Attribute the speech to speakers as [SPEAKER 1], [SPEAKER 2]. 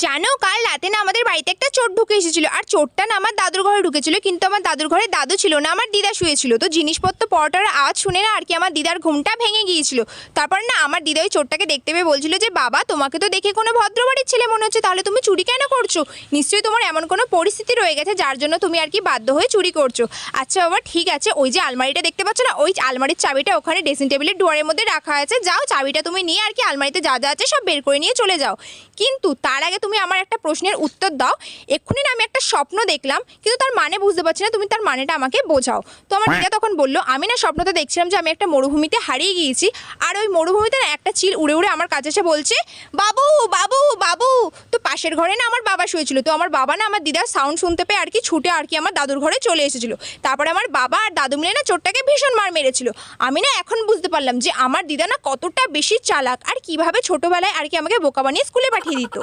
[SPEAKER 1] জানো কাল রাতে না আমাদের বাড়িতে একটা চোর ঢুকে এসেছিল, আর চোরটা না আমার দাদুর ঘরে ঢুকেছিল, কিন্তু আমার দাদুর ঘরে দাদু ছিল না, আমার দিদা শুয়েছিল। তো জিনিসপত্র পড়াটার আওয়াজ শুনে না আর কি আমার দিদার ঘুমটা ভেঙে গিয়েছিল। তারপর না আমার দিদা ওই চোরটাকে দেখতে পেয়ে বলছিল যে বাবা, তোমাকে তো দেখে কোনো ভদ্রবাড়ির ছেলে মনে হচ্ছে, তাহলে তুমি চুরি কেন করছো? নিশ্চয়ই তোমার এমন কোনো পরিস্থিতি রয়ে গেছে যার জন্য তুমি আর কি বাধ্য হয়ে চুরি করছো। আচ্ছা বাবা ঠিক আছে, ওই যে আলমারিটা দেখতে পাচ্ছ না, ওই আলমারির চাবিটা ওখানে ড্রেসিং টেবিলের ডোয়ারের মধ্যে রাখা আছে, যাও চাবিটা তুমি নিয়ে আর কি আলমারিতে যা যা আছে সব বের করে নিয়ে চলে যাও। কিন্তু তার আগে তুমি আমার একটা প্রশ্নের উত্তর দাও। এক্ষুনি না আমি একটা স্বপ্ন দেখলাম, কিন্তু তার মানে বুঝতে পারছি না, তুমি তার মানেটা আমাকে বোঝাও। তো আমার দিদা তখন বললো, আমি না স্বপ্নটা দেখছিলাম যে আমি একটা মরুভূমিতে হারিয়ে গিয়েছি, আর ওই মরুভূমিতে না একটা চিল উড়ে উড়ে আমার কাছে এসে বলছে বাবু বাবু বাবু। তো পাশের ঘরে না আমার বাবা শুয়েছিল, তো আমার বাবা না আমার দিদার সাউন্ড শুনতে পেয়ে আর কি ছুটে আর কি আমার দাদুর ঘরে চলে এসেছিল। তারপরে আমার বাবা আর দাদু মিলে না চোরটাকে ভীষণ মার মেরেছিল। আমি না এখন বুঝতে পারলাম যে আমার দিদা না কতটা বেশি চালাক, আর কিভাবে ছোটবেলায় আর কি আমাকে বোকা বানিয়ে স্কুলে পাঠিয়ে দিত।